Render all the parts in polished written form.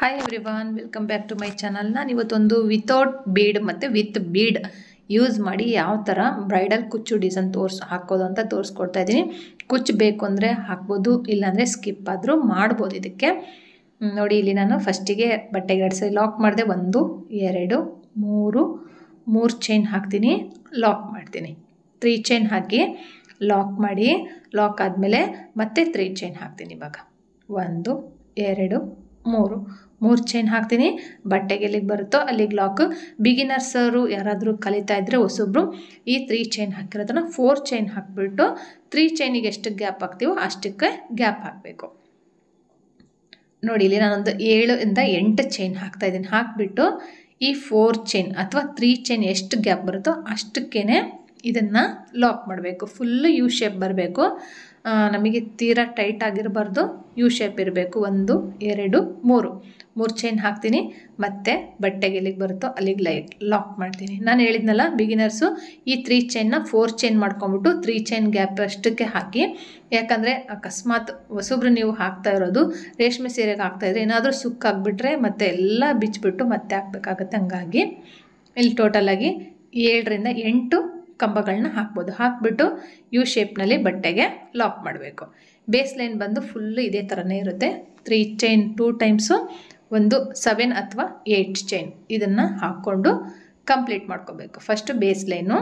Hi everyone, welcome back to my channel. ನಾನು ಇವತ್ತೊಂದು without bead ಮತ್ತು ವಿತ್ ಬೀಡ್ ಯೂಸ್ ಮಾಡಿ ಯಾವ ಥರ ಬ್ರೈಡಲ್ ಕುಚ್ಚು ಡಿಸೈನ್ ಹಾಕೋದು ಅಂತ ತೋರಿಸ್ಕೊಡ್ತಾ ಇದ್ದೀನಿ. ಕುಚ್ಚು ಬೇಕು ಅಂದರೆ ಹಾಕ್ಬೋದು, ಇಲ್ಲಾಂದರೆ ಸ್ಕಿಪ್ ಆದರೂ ಮಾಡ್ಬೋದು. ಇದಕ್ಕೆ ನೋಡಿ, ಇಲ್ಲಿ ನಾನು ಫಸ್ಟಿಗೆ ಬಟ್ಟೆಗೆ 2 ಸರಿ ಲಾಕ್ ಮಾಡಿದೆ. 1 2 3 ಚೈನ್ ಹಾಕ್ತೀನಿ, ಲಾಕ್ ಮಾಡ್ತೀನಿ. 3 ಚೈನ್ ಹಾಕಿ ಲಾಕ್ ಮಾಡಿ, ಲಾಕ್ ಆದಮೇಲೆ ಮತ್ತೆ 3 ಚೈನ್ ಹಾಕ್ತೀನಿ. ಇವಾಗ 1 2 3 ಚೈನ್ ಹಾಕ್ತೀನಿ. ಬಟ್ಟೆಗೆ ಎಲ್ಲಿಗೆ ಬರುತ್ತೋ ಅಲ್ಲಿಗೆ ಲಾಕ್. ಬಿಗಿನರ್ಸರು ಯಾರಾದರೂ ಕಲಿತಾ ಇದ್ದರೆ ಹೊಸೊಬ್ರು ಈ 3 ಚೈನ್ ಹಾಕಿರೋದನ್ನ 4 ಚೈನ್ ಹಾಕಿಬಿಟ್ಟು 3 ಚೈನಿಗೆ ಎಷ್ಟು ಗ್ಯಾಪ್ ಹಾಕ್ತೀವೋ ಅಷ್ಟಕ್ಕೆ ಗ್ಯಾಪ್ ಹಾಕಬೇಕು. ನೋಡಿ, ಇಲ್ಲಿ ನಾನೊಂದು 7 ಇಂದ 8 ಚೈನ್ ಹಾಕ್ತಾ ಇದ್ದೀನಿ. ಹಾಕಿಬಿಟ್ಟು ಈ 4 ಚೈನ್ ಅಥವಾ 3 ಚೈನ್ ಎಷ್ಟು ಗ್ಯಾಪ್ ಬರುತ್ತೋ ಅಷ್ಟಕ್ಕೇ ಇದನ್ನು ಲಾಕ್ ಮಾಡಬೇಕು. ಫುಲ್ಲು ಯು ಶೇಪ್ ಬರಬೇಕು. ನಮಗೆ ತೀರಾ ಟೈಟ್ ಆಗಿರಬಾರ್ದು, ಯು ಶೇಪ್ ಇರಬೇಕು. 1 2 3 ಚೈನ್ ಹಾಕ್ತೀನಿ. ಮತ್ತು ಬಟ್ಟೆಗೆ ಎಲ್ಲಿಗೆ ಬರುತ್ತೋ ಅಲ್ಲಿಗೆ ಲಾಕ್ ಮಾಡ್ತೀನಿ. ನಾನು ಹೇಳಿದ್ನಲ್ಲ, ಬಿಗಿನರ್ಸು ಈ 3 ಚೈನ್ನ 4 ಚೈನ್ ಮಾಡ್ಕೊಂಬಿಟ್ಟು 3 ಚೈನ್ ಗ್ಯಾಪ್ ಅಷ್ಟಕ್ಕೆ ಹಾಕಿ. ಯಾಕಂದರೆ ಅಕಸ್ಮಾತ್ ಹೊಸೊಬ್ರು ನೀವು ಹಾಕ್ತಾ ಇರೋದು ರೇಷ್ಮೆ ಸೀರೆಗೆ ಹಾಕ್ತಾಯಿದ್ರೆ ಏನಾದರೂ ಸುಕ್ಕಾಗ್ಬಿಟ್ರೆ ಮತ್ತೆ ಎಲ್ಲ ಬಿಚ್ಚಿಬಿಟ್ಟು ಮತ್ತೆ ಹಾಕಬೇಕಾಗತ್ತೆ. ಹಂಗಾಗಿ ಇಲ್ಲಿ ಟೋಟಲಾಗಿ 7 ರಿಂದ 8 ಕಂಬಗಳನ್ನ ಹಾಕ್ಬೋದು. ಹಾಕ್ಬಿಟ್ಟು ಯು ಶೇಪ್ನಲ್ಲಿ ಬಟ್ಟೆಗೆ ಲಾಕ್ ಮಾಡಬೇಕು. ಬೇಸ್ ಲೈನ್ ಬಂದು ಫುಲ್ಲು ಇದೇ ಥರನೇ ಇರುತ್ತೆ. 3 ಚೈನ್ 2 ಟೈಮ್ಸು, ಒಂದು 7 ಅಥವಾ 8 ಚೈನ್ ಇದನ್ನು ಹಾಕ್ಕೊಂಡು ಕಂಪ್ಲೀಟ್ ಮಾಡ್ಕೋಬೇಕು. ಫಸ್ಟು ಬೇಸ್ ಲೈನು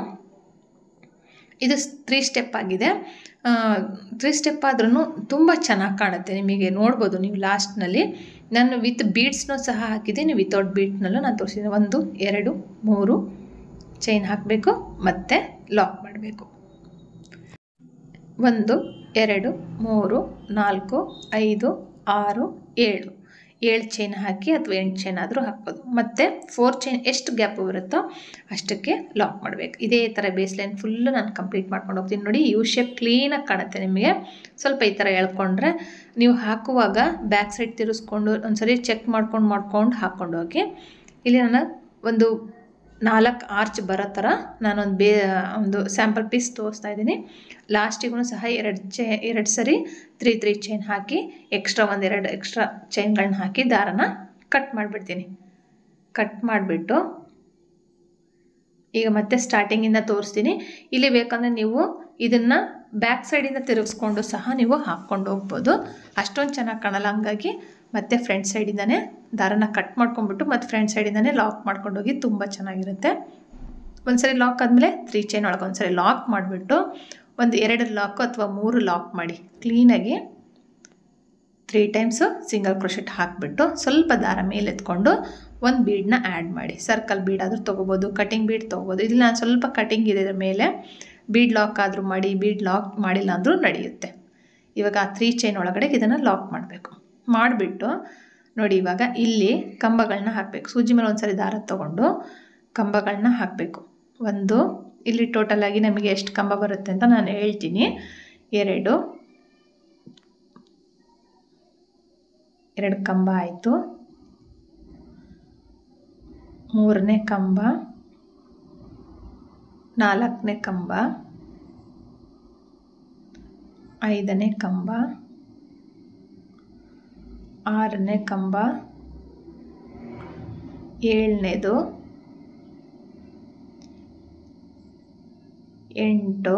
ಇದು 3 ಸ್ಟೆಪ್ ಆಗಿದೆ. 3 ಸ್ಟೆಪ್ ಆದ್ರೂ ತುಂಬ ಚೆನ್ನಾಗಿ ಕಾಣುತ್ತೆ. ನಿಮಗೆ ನೋಡ್ಬೋದು ನೀವು ಲಾಸ್ಟ್ನಲ್ಲಿ. ನಾನು ವಿತ್ ಬೀಡ್ಸ್ನೂ ಸಹ ಹಾಕಿದ್ದೀನಿ, ವಿತೌಟ್ ಬೀಡ್ಸ್ನಲ್ಲೂ ನಾನು ತೋರಿಸಿದ್ದೀನಿ. 1 2 3 ಚೈನ್ ಹಾಕಬೇಕು, ಮತ್ತೆ ಲಾಕ್ ಮಾಡಬೇಕು. 1 2 3 4 5 6 7 ಚೈನ್ ಹಾಕಿ ಅಥವಾ 8 ಚೈನ್ ಆದರೂ ಹಾಕ್ಬೋದು. ಮತ್ತು 4 ಚೈನ್ ಎಷ್ಟು ಗ್ಯಾಪ್ ಬರುತ್ತೋ ಅಷ್ಟಕ್ಕೆ ಲಾಕ್ ಮಾಡಬೇಕು. ಇದೇ ಥರ ಬೇಸ್ ಲೈನ್ ಫುಲ್ಲು ನಾನು ಕಂಪ್ಲೀಟ್ ಮಾಡ್ಕೊಂಡು ಹೋಗ್ತೀನಿ. ನೋಡಿ, ಯು ಶೇಪ್ ಕ್ಲೀನಾಗಿ ಕಾಣುತ್ತೆ ನಿಮಗೆ. ಸ್ವಲ್ಪ ಈ ಥರ ಎಳ್ಕೊಂಡ್ರೆ ನೀವು ಹಾಕುವಾಗ ಬ್ಯಾಕ್ ಸೈಡ್ ತಿರುಗಿಸ್ಕೊಂಡು ಒಂದ್ಸರಿ ಚೆಕ್ ಮಾಡ್ಕೊಂಡು ಹಾಕ್ಕೊಂಡು ಹೋಗಿ. ಇಲ್ಲಿ ನಾನು ಒಂದು 4 ಆರ್ಚ್ ಬರೋ ಥರ ನಾನೊಂದು ಒಂದು ಸ್ಯಾಂಪಲ್ ಪೀಸ್ ತೋರಿಸ್ತಾ ಇದ್ದೀನಿ. ಲಾಸ್ಟಿಗೂ ಸಹ 2 ಸರಿ 3 ಚೈನ್ ಹಾಕಿ ಎಕ್ಸ್ಟ್ರಾ 1-2 ಎಕ್ಸ್ಟ್ರಾ ಚೈನ್ಗಳನ್ನ ಹಾಕಿ ದಾರನ ಕಟ್ ಮಾಡಿಬಿಡ್ತೀನಿ. ಕಟ್ ಮಾಡಿಬಿಟ್ಟು ಈಗ ಮತ್ತೆ ಸ್ಟಾರ್ಟಿಂಗಿಂದ ತೋರಿಸ್ತೀನಿ. ಇಲ್ಲಿ ಬೇಕಂದರೆ ನೀವು ಇದನ್ನು ಬ್ಯಾಕ್ ಸೈಡಿಂದ ತಿರುಗಿಸ್ಕೊಂಡು ಸಹ ನೀವು ಹಾಕ್ಕೊಂಡು ಹೋಗ್ಬೋದು. ಅಷ್ಟೊಂದು ಚೆನ್ನಾಗಿ ಕಾಣಲ್ಲ. ಹಂಗಾಗಿ ಮತ್ತು ಫ್ರಂಟ್ ಸೈಡಿಂದನೇ ದಾರನ ಕಟ್ ಮಾಡ್ಕೊಂಡ್ಬಿಟ್ಟು ಮತ್ತು ಫ್ರಂಟ್ ಸೈಡಿಂದನೇ ಲಾಕ್ ಮಾಡ್ಕೊಂಡು ಹೋಗಿ ತುಂಬ ಚೆನ್ನಾಗಿರುತ್ತೆ. ಒಂದ್ಸರಿ ಲಾಕ್ ಆದಮೇಲೆ 3 ಚೈನ್ ಒಳಗೆ ಒಂದ್ಸರಿ ಲಾಕ್ ಮಾಡಿಬಿಟ್ಟು ಒಂದು 2 ಲಾಕು ಅಥವಾ 3 ಲಾಕ್ ಮಾಡಿ ಕ್ಲೀನಾಗಿ 3 ಟೈಮ್ಸು ಸಿಂಗಲ್ ಕ್ರೋಶೆಟ್ ಹಾಕಿಬಿಟ್ಟು ಸ್ವಲ್ಪ ದಾರ ಮೇಲೆ ಎತ್ಕೊಂಡು ಒಂದು ಬೀಡನ್ನ ಆ್ಯಡ್ ಮಾಡಿ. ಸರ್ಕಲ್ ಬೀಡ್ ಆದರೂ ತೊಗೋಬೋದು, ಕಟಿಂಗ್ ಬೀಡ್ ತೊಗೋಬೋದು. ಇಲ್ಲಿ ನಾನು ಸ್ವಲ್ಪ ಕಟಿಂಗ್ ಇದೆ ಮೇಲೆ ಬೀಡ್ ಲಾಕ್ ಆದರೂ ಮಾಡಿ, ಬೀಡ್ ಲಾಕ್ ಮಾಡಿಲ್ಲ ಅಂದರೂ ನಡೆಯುತ್ತೆ. ಇವಾಗ ಆ 3 ಚೈನ್ ಒಳಗಡೆ ಇದನ್ನು ಲಾಕ್ ಮಾಡಬೇಕು. ಮಾಡಿಬಿಟ್ಟು ನೋಡಿ, ಇವಾಗ ಇಲ್ಲಿ ಕಂಬಗಳನ್ನ ಹಾಕಬೇಕು. ಸೂಜಿ ಮೇಲೆ ಒಂದ್ಸರಿ ದಾರ ತೊಗೊಂಡು ಕಂಬಗಳನ್ನ ಹಾಕಬೇಕು. ಇಲ್ಲಿ ಟೋಟಲಾಗಿ ನಮಗೆ ಎಷ್ಟು ಕಂಬ ಬರುತ್ತೆ ಅಂತ ನಾನು ಹೇಳ್ತೀನಿ. 2 ಕಂಬ ಆಯಿತು. 3ನೇ ಕಂಬ, 4ನೇ ಕಂಬ, 5ನೇ ಕಂಬ, 6ನೇ ಕಂಬ, 7ನೇದು, 8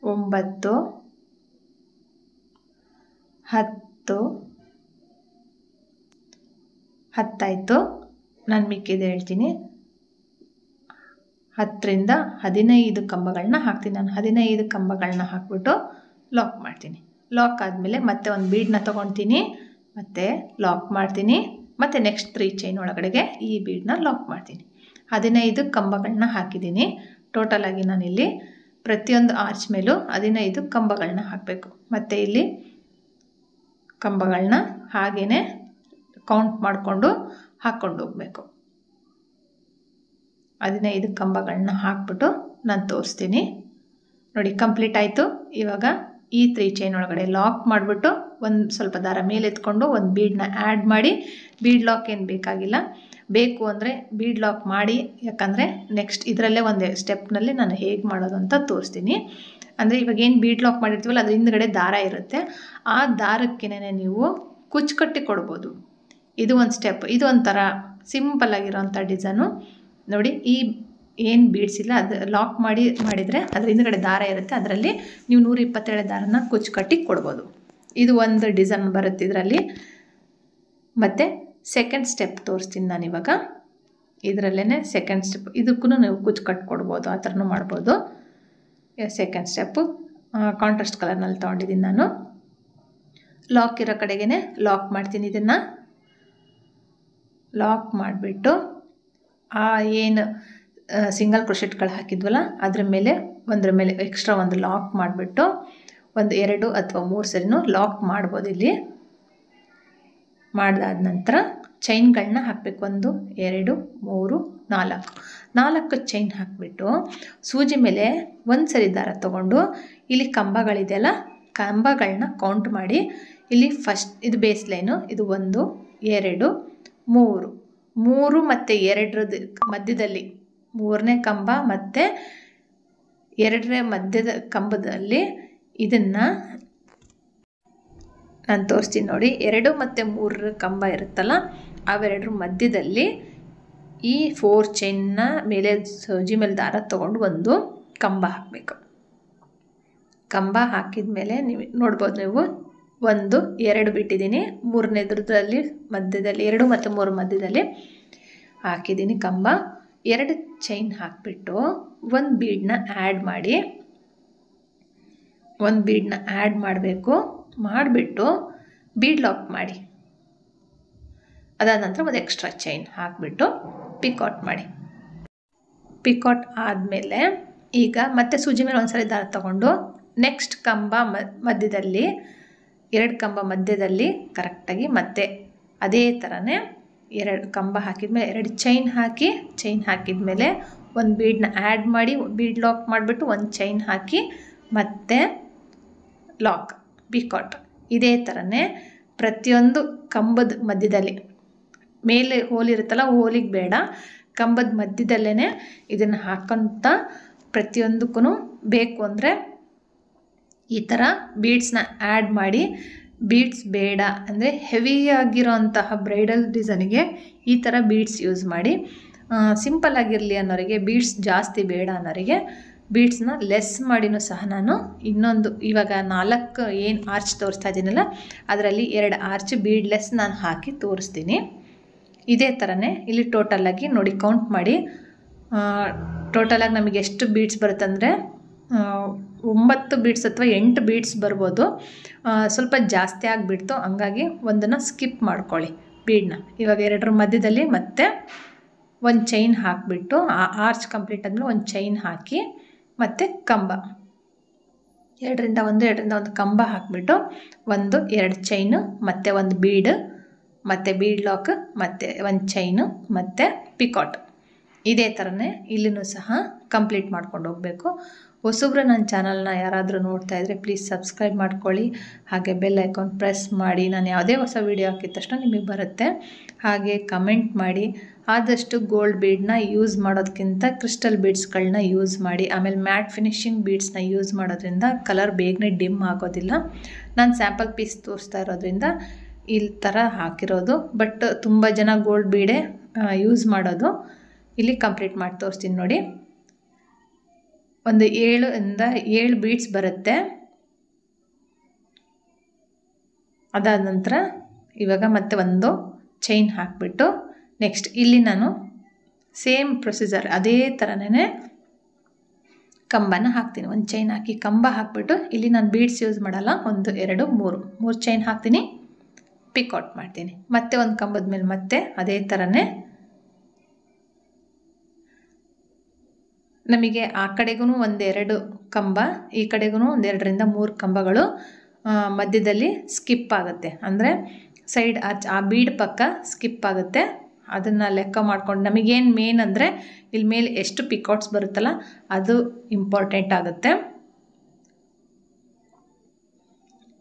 9 10 ಆಯಿತು. ನಾನು ಮಿಕ್ಕಿದ್ದು ಹೇಳ್ತೀನಿ. 10 ರಿಂದ 15 ಕಂಬಗಳನ್ನ ಹಾಕ್ತೀನಿ. ನಾನು 15 ಕಂಬಗಳನ್ನ ಹಾಕ್ಬಿಟ್ಟು ಲಾಕ್ ಮಾಡ್ತೀನಿ. ಲಾಕ್ ಆದಮೇಲೆ ಮತ್ತೆ ಒಂದು ಬೀಡನ್ನ ತೊಗೊಳ್ತೀನಿ, ಮತ್ತು ಲಾಕ್ ಮಾಡ್ತೀನಿ. ಮತ್ತು ನೆಕ್ಸ್ಟ್ 3 ಚೈನ್ ಒಳಗಡೆಗೆ ಈ ಬೀಡನ್ನ ಲಾಕ್ ಮಾಡ್ತೀನಿ. 15 ಕಂಬಗಳನ್ನ ಹಾಕಿದ್ದೀನಿ. ಟೋಟಲಾಗಿ ನಾನಿಲ್ಲಿ ಪ್ರತಿಯೊಂದು ಆರ್ಚ್ ಮೇಲೂ 15 ಕಂಬಗಳನ್ನ ಹಾಕಬೇಕು. ಮತ್ತು ಇಲ್ಲಿ ಕಂಬಗಳನ್ನ ಹಾಗೇ ಕೌಂಟ್ ಮಾಡಿಕೊಂಡು ಹಾಕ್ಕೊಂಡು ಹೋಗಬೇಕು. 15 ಕಂಬಗಳನ್ನ ಹಾಕ್ಬಿಟ್ಟು ನಾನು ತೋರಿಸ್ತೀನಿ. ನೋಡಿ, ಕಂಪ್ಲೀಟ್ ಆಯಿತು. ಇವಾಗ ಈ 3 ಚೈನ್ ಒಳಗಡೆ ಲಾಕ್ ಮಾಡಿಬಿಟ್ಟು ಒಂದು ಸ್ವಲ್ಪ ದಾರ ಮೇಲೆ ಎತ್ಕೊಂಡು ಒಂದು ಬೀಡನ್ನ ಆ್ಯಡ್ ಮಾಡಿ. ಬೀಡ್ ಲಾಕ್ ಏನು ಬೇಕಾಗಿಲ್ಲ, ಬೇಕು ಅಂದರೆ ಬೀಡ್ ಲಾಕ್ ಮಾಡಿ. ಯಾಕಂದರೆ ನೆಕ್ಸ್ಟ್ ಇದರಲ್ಲೇ ಒಂದು ಸ್ಟೆಪ್ನಲ್ಲಿ ನಾನು ಹೇಗೆ ಮಾಡೋದು ಅಂತ ತೋರಿಸ್ತೀನಿ. ಅಂದರೆ ಇವಾಗ ಏನು ಬೀಡ್ ಲಾಕ್ ಮಾಡಿರ್ತೀವಲ್ಲ ಅದ್ರ ಹಿಂದ್ಗಡೆ ದಾರ ಇರುತ್ತೆ. ಆ ದಾರಕ್ಕೇನೆ ನೀವು ಕುಚ್ಚು ಕಟ್ಟಿ ಕೊಡ್ಬೋದು. ಇದು ಒಂದು ಸ್ಟೆಪ್. ಇದು ಒಂಥರ ಸಿಂಪಲ್ ಆಗಿರೋಂಥ ಡಿಸೈನು ನೋಡಿ. ಈ ಏನು ಬೀಡ್ಸ್ ಇಲ್ಲ ಅದು ಲಾಕ್ ಮಾಡಿದರೆ ಅದ್ರ ಹಿಂದ್ಗಡೆ ದಾರ ಇರುತ್ತೆ, ಅದರಲ್ಲಿ ನೀವು 127 ದಾರನ ಕುಚ್ಚು ಕಟ್ಟಿ ಕೊಡ್ಬೋದು. ಇದು ಒಂದು ಡಿಸೈನ್ ಬರುತ್ತೆ ಇದರಲ್ಲಿ. ಮತ್ತು ಸೆಕೆಂಡ್ ಸ್ಟೆಪ್ ತೋರಿಸ್ತೀನಿ ನಾನಿವಾಗ. ಇದರಲ್ಲೇ ಸೆಕೆಂಡ್ ಸ್ಟೆಪ್, ಇದಕ್ಕೂ ನೀವು ಕುಚ್ಚು ಕಟ್ಟಿ ಕೊಡ್ಬೋದು, ಆ ಥರನೂ ಮಾಡ್ಬೋದು. ಸೆಕೆಂಡ್ ಸ್ಟೆಪ್ಪು ಕಾಂಟ್ರಾಸ್ಟ್ ಕಲರ್ನಲ್ಲಿ ತೊಗೊಂಡಿದ್ದೀನಿ ನಾನು. ಲಾಕ್ ಇರೋ ಕಡೆಗೇ ಲಾಕ್ ಮಾಡ್ತೀನಿ. ಇದನ್ನು ಲಾಕ್ ಮಾಡಿಬಿಟ್ಟು ಏನು ಸಿಂಗಲ್ ಕ್ರೋಶೆಟ್ಗಳು ಹಾಕಿದ್ವಲ್ಲ ಒಂದ್ರ ಮೇಲೆ ಎಕ್ಸ್ಟ್ರಾ ಒಂದು ಲಾಕ್ ಮಾಡಿಬಿಟ್ಟು ಒಂದು 2 ಅಥವಾ 3 ಸರಿನೂ ಲಾಕ್ ಮಾಡ್ಬೋದು. ಇಲ್ಲಿ ಮಾಡಿದಾದ ನಂತರ ಚೈನ್ಗಳನ್ನ ಹಾಕಬೇಕು. 1 2 3 4 ಚೈನ್ ಹಾಕಿಬಿಟ್ಟು ಸೂಜಿ ಮೇಲೆ ಒಂದು ಸರಿ ದಾರ ತೊಗೊಂಡು ಇಲ್ಲಿ ಕಂಬಗಳಿದೆಯಲ್ಲ, ಕಂಬಗಳನ್ನ ಕೌಂಟ್ ಮಾಡಿ ಇಲ್ಲಿ ಫಸ್ಟ್ ಇದು ಬೇಸ್ ಲೈನು, ಇದು 1 2 3 ಮತ್ತು 2 ಮಧ್ಯದಲ್ಲಿ 3ನೇ ಕಂಬ ಮತ್ತು 2ನೇ ಮಧ್ಯದ ಕಂಬದಲ್ಲಿ ಇದನ್ನು ನಾನು ತೋರಿಸ್ತೀನಿ ನೋಡಿ. 2 ಮತ್ತು 3 ಕಂಬ ಇರುತ್ತಲ್ಲ, ಅವೆರಡರ ಮಧ್ಯದಲ್ಲಿ ಈ 4 ಚೈನ್ನ ಮೇಲೆ ಸೂಜಿ ಮೇಲೆ ದಾರ ತೊಗೊಂಡು ಒಂದು ಕಂಬ ಹಾಕಬೇಕು. ಕಂಬ ಹಾಕಿದ ಮೇಲೆ ನೀವು ನೋಡ್ಬೋದು, ನೀವು 1 2 ಬಿಟ್ಟಿದ್ದೀನಿ, 3ನೇದ್ರಲ್ಲಿ ಮಧ್ಯದಲ್ಲಿ 2 ಮತ್ತು 3 ಮಧ್ಯದಲ್ಲಿ ಹಾಕಿದ್ದೀನಿ ಕಂಬ. 2 ಚೈನ್ ಹಾಕಿಬಿಟ್ಟು ಒಂದು ಬೀಡನ್ನ ಆ್ಯಡ್ ಮಾಡಬೇಕು. ಮಾಡಿಬಿಟ್ಟು ಬೀಡ್ ಲಾಕ್ ಮಾಡಿ, ಅದಾದ ನಂತರ ಒಂದು ಎಕ್ಸ್ಟ್ರಾ ಚೈನ್ ಹಾಕಿಬಿಟ್ಟು ಪಿಕಾಟ್ ಮಾಡಿ. ಪಿಕಾಟ್ ಆದಮೇಲೆ ಈಗ ಮತ್ತೆ ಸೂಜಿ ಮೇಲೆ ಒಂದ್ಸರಿ ದಾರ ತಗೊಂಡು ನೆಕ್ಸ್ಟ್ ಕಂಬ ಮಧ್ಯದಲ್ಲಿ 2 ಕಂಬ ಮಧ್ಯದಲ್ಲಿ ಕರೆಕ್ಟಾಗಿ ಮತ್ತೆ ಅದೇ ಥರನೇ 2 ಕಂಬ ಹಾಕಿದ್ಮೇಲೆ 2 ಚೈನ್ ಹಾಕಿದ್ಮೇಲೆ ಒಂದು ಬೀಡನ್ನ ಆ್ಯಡ್ ಮಾಡಿ ಬೀಡ್ ಲಾಕ್ ಮಾಡಿಬಿಟ್ಟು ಒಂದು ಚೈನ್ ಹಾಕಿ ಮತ್ತೆ ಲಾಕ್ ಪಿಕಾಟ್. ಇದೇ ಥರನೇ ಪ್ರತಿಯೊಂದು ಕಂಬದ ಮಧ್ಯದಲ್ಲಿ ಮೇಲೆ ಹೋಲ್ ಇರುತ್ತಲ್ಲ, ಹೋಲಿಗೆ ಬೇಡ, ಕಂಬದ ಮಧ್ಯದಲ್ಲೇ ಇದನ್ನು ಹಾಕೋಂಥ ಪ್ರತಿಯೊಂದಕ್ಕೂ ಬೇಕು ಅಂದರೆ ಈ ಥರ ಬೀಡ್ಸ್ನ ಆ್ಯಡ್ ಮಾಡಿ. ಬೀಡ್ಸ್ ಬೇಡ ಅಂದರೆ ಹೆವಿಯಾಗಿರೋಂತಹ ಬ್ರೈಡಲ್ ಡಿಸೈನಿಗೆ ಈ ಥರ ಬೀಡ್ಸ್ ಯೂಸ್ ಮಾಡಿ. ಸಿಂಪಲ್ ಆಗಿರಲಿ ಅನ್ನೋರಿಗೆ, ಬೀಡ್ಸ್ ಜಾಸ್ತಿ ಬೇಡ ಅನ್ನೋರಿಗೆ ಬೀಡ್ಸ್ನ ಲೆಸ್ ಮಾಡಿನೂ ಸಹ ನಾನು ಇನ್ನೊಂದು ಇವಾಗ 4 ಏನು ಆರ್ಚ್ ತೋರಿಸ್ತಾ ಇದ್ದೀನಲ್ಲ, ಅದರಲ್ಲಿ 2 ಆರ್ಚ್ ಬೀಡ್ಲೆಸ್ ನಾನು ಹಾಕಿ ತೋರಿಸ್ತೀನಿ. ಇದೇ ಥರನೇ ಇಲ್ಲಿ ಟೋಟಲಾಗಿ ನೋಡಿ ಕೌಂಟ್ ಮಾಡಿ. ಟೋಟಲಾಗಿ ನಮಗೆ ಎಷ್ಟು ಬೀಡ್ಸ್ ಬರುತ್ತಂದರೆ 9 ಬೀಡ್ಸ್ ಅಥವಾ 8 ಬೀಡ್ಸ್ ಬರ್ಬೋದು. ಸ್ವಲ್ಪ ಜಾಸ್ತಿ ಆಗಿಬಿಡ್ತು, ಹಂಗಾಗಿ ಒಂದನ್ನು ಸ್ಕಿಪ್ ಮಾಡ್ಕೊಳ್ಳಿ ಬೀಡನ್ನ. ಇವಾಗ 2ರ ಮಧ್ಯದಲ್ಲಿ ಮತ್ತೆ ಒಂದು ಚೈನ್ ಹಾಕಿಬಿಟ್ಟು ಆರ್ಚ್ ಕಂಪ್ಲೀಟ್ ಆದಮೇಲೆ ಒಂದು ಚೈನ್ ಹಾಕಿ ಮತ್ತು ಕಂಬ 2ರಿಂದ 1 ಕಂಬ ಹಾಕಿಬಿಟ್ಟು 1 2 ಚೈನು ಮತ್ತು ಒಂದು ಬೀಡ್ ಮತ್ತು ಬೀಡ್ ಲಾಕ್ ಮತ್ತು ಒಂದು ಚೈನು ಮತ್ತು ಪಿಕಾಟ್. ಇದೇ ಥರನೇ ಇಲ್ಲಿನೂ ಸಹ ಕಂಪ್ಲೀಟ್ ಮಾಡ್ಕೊಂಡು ಹೋಗಬೇಕು. ಹೊಸಬ್ರು ನನ್ನ ಚಾನಲ್ನ ಯಾರಾದರೂ ನೋಡ್ತಾ ಇದ್ದರೆ ಪ್ಲೀಸ್ ಸಬ್ಸ್ಕ್ರೈಬ್ ಮಾಡ್ಕೊಳ್ಳಿ, ಹಾಗೆ ಬೆಲ್ ಐಕಾನ್ ಪ್ರೆಸ್ ಮಾಡಿ. ನಾನು ಯಾವುದೇ ಹೊಸ ವೀಡಿಯೋ ಹಾಕಿದ ತಕ್ಷಣ ನಿಮಗೆ ಬರುತ್ತೆ. ಹಾಗೆ ಕಮೆಂಟ್ ಮಾಡಿ. ಆದಷ್ಟು ಗೋಲ್ಡ್ ಬೀಡನ್ನ ಯೂಸ್ ಮಾಡೋದಕ್ಕಿಂತ ಕ್ರಿಸ್ಟಲ್ ಬೀಡ್ಸ್ಗಳನ್ನ ಯೂಸ್ ಮಾಡಿ. ಆಮೇಲೆ ಮ್ಯಾಟ್ ಫಿನಿಶಿಂಗ್ ಬೀಡ್ಸ್ನ ಯೂಸ್ ಮಾಡೋದ್ರಿಂದ ಕಲರ್ ಬೇಗನೆ ಡಿಮ್ ಆಗೋದಿಲ್ಲ. ನಾನು ಸ್ಯಾಂಪಲ್ ಪೀಸ್ ತೋರಿಸ್ತಾ ಇರೋದ್ರಿಂದ ಈ ಥರ ಹಾಕಿರೋದು, ಬಟ್ ತುಂಬ ಜನ ಗೋಲ್ಡ್ ಬೀಡೇ ಯೂಸ್ ಮಾಡೋದು. ಇಲ್ಲಿ ಕಂಪ್ಲೀಟ್ ಮಾಡಿ ತೋರಿಸ್ತೀನಿ ನೋಡಿ. ಒಂದು 7 ಬೀಡ್ಸ್ ಬರುತ್ತೆ. ಅದಾದ ನಂತರ ಇವಾಗ ಮತ್ತೆ ಒಂದು ಚೈನ್ ಹಾಕಿಬಿಟ್ಟು ನೆಕ್ಸ್ಟ್ ಇಲ್ಲಿ ನಾನು ಸೇಮ್ ಪ್ರೊಸೀಜರ್ ಅದೇ ಥರನೇ ಕಂಬನ ಹಾಕ್ತೀನಿ. ಒಂದು ಚೈನ್ ಹಾಕಿ ಕಂಬ ಹಾಕಿಬಿಟ್ಟು ಇಲ್ಲಿ ನಾನು ಬೀಡ್ಸ್ ಯೂಸ್ ಮಾಡಲ್ಲ. 1 2 3 ಚೈನ್ ಹಾಕ್ತೀನಿ, ಪಿಕಾಟ್ ಮಾಡ್ತೀನಿ. ಮತ್ತೆ ಒಂದು ಕಂಬದ ಮೇಲೆ ಮತ್ತೆ ಅದೇ ಥರನೇ ನಮಗೆ ಆ ಕಡೆಗೂ 1 2 ಕಂಬ, ಈ ಕಡೆಗೂ 1 2ರಿಂದ 3 ಕಂಬಗಳು ಮಧ್ಯದಲ್ಲಿ ಸ್ಕಿಪ್ ಆಗುತ್ತೆ. ಅಂದರೆ ಸೈಡ್ ಆ ಬೀಡ್ ಪಕ್ಕ ಸ್ಕಿಪ್ ಆಗುತ್ತೆ. ಅದನ್ನು ಲೆಕ್ಕ ಮಾಡ್ಕೊಂಡು ನಮಗೇನು ಮೇನ್ ಅಂದರೆ ಇಲ್ಲಿ ಮೇಲೆ ಎಷ್ಟು ಪಿಕಾಟ್ಸ್ ಬರುತ್ತಲ್ಲ ಅದು ಇಂಪಾರ್ಟೆಂಟ್ ಆಗುತ್ತೆ.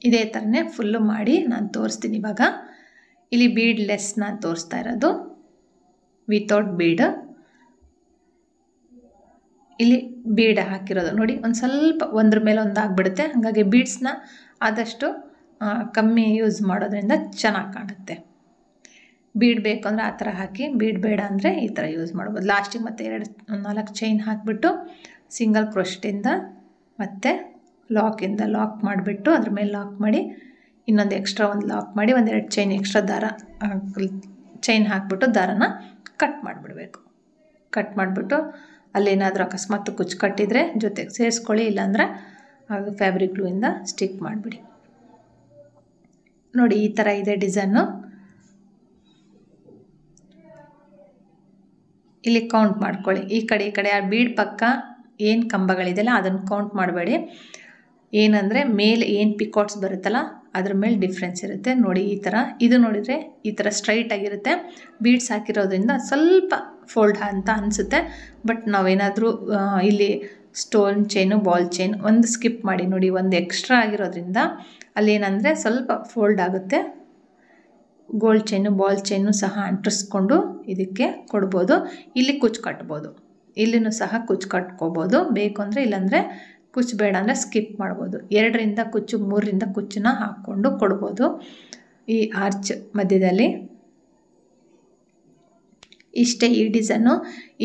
ಇದೇ ಥರನೇ ಫುಲ್ಲು ಮಾಡಿ ನಾನು ತೋರಿಸ್ತೀನಿ. ಇವಾಗ ಇಲ್ಲಿ ಬೀಡ್ ಲೆಸ್ ನಾನು ತೋರಿಸ್ತಾ ಇರೋದು, ವಿತೌಟ್ ಬೀಡ್. ಇಲ್ಲಿ ಬೀಡ್ ಹಾಕಿರೋದು ನೋಡಿ, ಒಂದು ಸ್ವಲ್ಪ ಒಂದ್ರ ಮೇಲೆ ಒಂದು ಆಗಿಬಿಡುತ್ತೆ. ಹಾಗಾಗಿ ಬೀಡ್ಸ್ನ ಆದಷ್ಟು ಕಮ್ಮಿ ಯೂಸ್ ಮಾಡೋದ್ರಿಂದ ಚೆನ್ನಾಗಿ ಕಾಣುತ್ತೆ. ಬೀಡ್ ಬೇಕು ಅಂದರೆ ಆ ಥರ ಹಾಕಿ, ಬೀಡ್ ಬೇಡ ಅಂದರೆ ಈ ಥರ ಯೂಸ್ ಮಾಡ್ಬೋದು. ಲಾಸ್ಟಿಗೆ ಮತ್ತೆ 4 ಚೈನ್ ಹಾಕಿಬಿಟ್ಟು ಸಿಂಗಲ್ ಕ್ರೋಶೆಟಿಂದ ಮತ್ತು ಲಾಕಿಂದ ಲಾಕ್ ಮಾಡಿಬಿಟ್ಟು ಅದ್ರ ಮೇಲೆ ಲಾಕ್ ಮಾಡಿ ಇನ್ನೊಂದು ಎಕ್ಸ್ಟ್ರಾ ಒಂದು ಲಾಕ್ ಮಾಡಿ 1-2 ಚೈನ್ ಎಕ್ಸ್ಟ್ರಾ ದಾರ ಚೈನ್ ಹಾಕಿಬಿಟ್ಟು ದಾರನ ಕಟ್ ಮಾಡಿಬಿಡಬೇಕು. ಕಟ್ ಮಾಡಿಬಿಟ್ಟು ಅಲ್ಲೇನಾದರೂ ಅಕಸ್ಮಾತ್ ಕುಚ್ಚು ಕಟ್ಟಿದರೆ ಜೊತೆಗೆ ಸೇರಿಸ್ಕೊಳ್ಳಿ, ಇಲ್ಲಾಂದ್ರೆ ಅದು ಫ್ಯಾಬ್ರಿಕ್ ಗ್ಲೂಯಿಂದ ಸ್ಟಿಕ್ ಮಾಡಿಬಿಡಿ. ನೋಡಿ ಈ ಥರ ಇದೆ ಡಿಸೈನು. ಇಲ್ಲಿ ಕೌಂಟ್ ಮಾಡ್ಕೊಳ್ಳಿ. ಈ ಕಡೆ ಆ ಬೀಡ್ ಪಕ್ಕ ಏನು ಕಂಬಗಳಿದೆಯಲ್ಲ ಅದನ್ನು ಕೌಂಟ್ ಮಾಡಬೇಡಿ. ಏನಂದರೆ ಮೇಲೆ ಏನು ಪಿಕಾಟ್ಸ್ ಬರುತ್ತಲ್ಲ ಅದ್ರ ಮೇಲೆ ಡಿಫ್ರೆನ್ಸ್ ಇರುತ್ತೆ. ನೋಡಿ ಈ ಥರ ಇದು ನೋಡಿದರೆ ಈ ಥರ ಸ್ಟ್ರೈಟ್ ಆಗಿರುತ್ತೆ. ಬೀಡ್ಸ್ ಹಾಕಿರೋದ್ರಿಂದ ಸ್ವಲ್ಪ ಫೋಲ್ಡ್ ಅಂತ ಅನಿಸುತ್ತೆ. ಬಟ್ ನಾವೇನಾದರೂ ಇಲ್ಲಿ ಸ್ಟೋನ್ ಚೈನು ಬಾಲ್ ಚೈನ್ ಒಂದು ಸ್ಕಿಪ್ ಮಾಡಿ ನೋಡಿ, ಒಂದು ಎಕ್ಸ್ಟ್ರಾ ಆಗಿರೋದ್ರಿಂದ ಅಲ್ಲೇನಂದರೆ ಸ್ವಲ್ಪ ಫೋಲ್ಡ್ ಆಗುತ್ತೆ. ಗೋಲ್ಡ್ ಚೈನು ಬಾಲ್ ಚೈನು ಸಹ ಅಂಟಿಸ್ಕೊಂಡು ಇದಕ್ಕೆ ಕೊಡ್ಬೋದು. ಇಲ್ಲಿ ಕುಚ್ಚು ಕಟ್ಬೋದು, ಇಲ್ಲಿನೂ ಸಹ ಕುಚ್ಚು ಕಟ್ಕೋಬೋದು ಬೇಕು ಅಂದರೆ. ಇಲ್ಲಾಂದರೆ ಕುಚ್ಚು ಬೇಡ ಅಂದರೆ ಸ್ಕಿಪ್ ಮಾಡ್ಬೋದು. 2ರಿಂದ ಕುಚ್ಚು 3ರಿಂದ ಕುಚ್ಚನ್ನ ಹಾಕ್ಕೊಂಡು ಕೊಡ್ಬೋದು ಈ ಆರ್ಚ್ ಮಧ್ಯದಲ್ಲಿ. ಇಷ್ಟೇ ಈ ಡಿಸೈನು.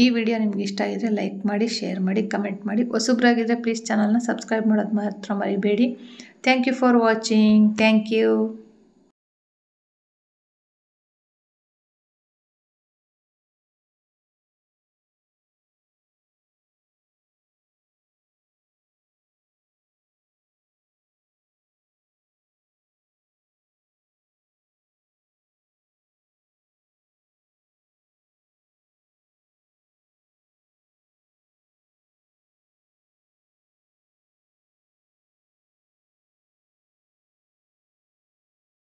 ಈ ವಿಡಿಯೋ ನಿಮ್ಗೆ ಇಷ್ಟ ಆಗಿದ್ರೆ ಲೈಕ್ ಮಾಡಿ, ಶೇರ್ ಮಾಡಿ, ಕಮೆಂಟ್ ಮಾಡಿ. ಹೊಸಬ್ರಾಗಿದ್ದರೆ ಪ್ಲೀಸ್ ಚಾನಲ್ನ ಸಬ್ಸ್ಕ್ರೈಬ್ ಮಾಡೋದು ಮಾತ್ರ ಮರಿಬೇಡಿ. Thank you for watching. Thank you.